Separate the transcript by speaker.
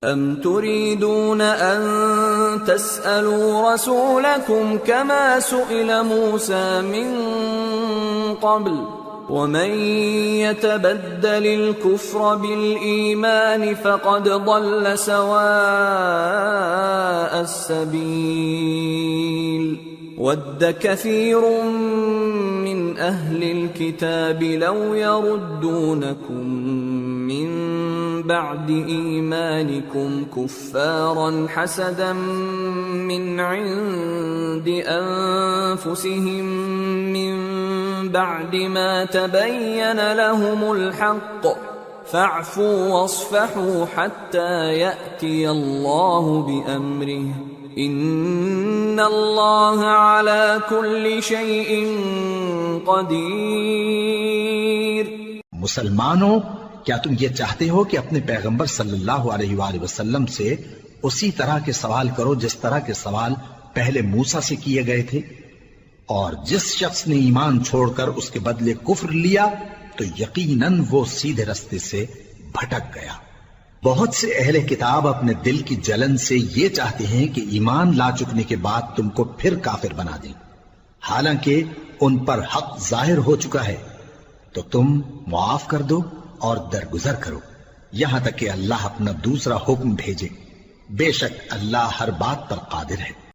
Speaker 1: अम तुरीदून अन तस्अलू रसूलकुम कमा सुइल मूसा मिन क़ब्ल वमन यतबद्दलिल कुफ्र बिल ईमान फ़क़द ضल सवाअस सबील वद्द कसीरुम मिन अहलिल किताबि लौ यरुद्दूनकुम मिन बअदि ईमानिकुम कुफ्फारन हसदन मिन इंदि अनफुसिहिम मिन बअदि मा तबय्यन लहुमुल हक़्क़ फ़अफ़ू वस्फ़हू हत्ता यअतियल्लाहु बिअम्रिहि इन्नल्लाह अला कुल्लि शैइन क़दीर।
Speaker 2: मुसलमानों, क्या तुम ये चाहते हो कि अपने पैगंबर सल्लल्लाहु अलैहि वसल्लम से उसी तरह के सवाल करो जिस तरह के सवाल पहले मूसा से किए गए थे? और जिस शख्स ने ईमान छोड़कर उसके बदले कुफ्र लिया तो यकीनन वो सीधे रास्ते से भटक गया। बहुत से अहले किताब अपने दिल की जलन से ये चाहते हैं कि ईमान ला चुकने के बाद तुमको फिर काफिर बना दें, हालांकि उन पर हक जाहिर हो चुका है। तो तुम मुआफ कर दो और दरगुजर करो यहां तक कि अल्लाह अपना दूसरा हुक्म भेजे। बेशक अल्लाह हर बात पर कादिर है।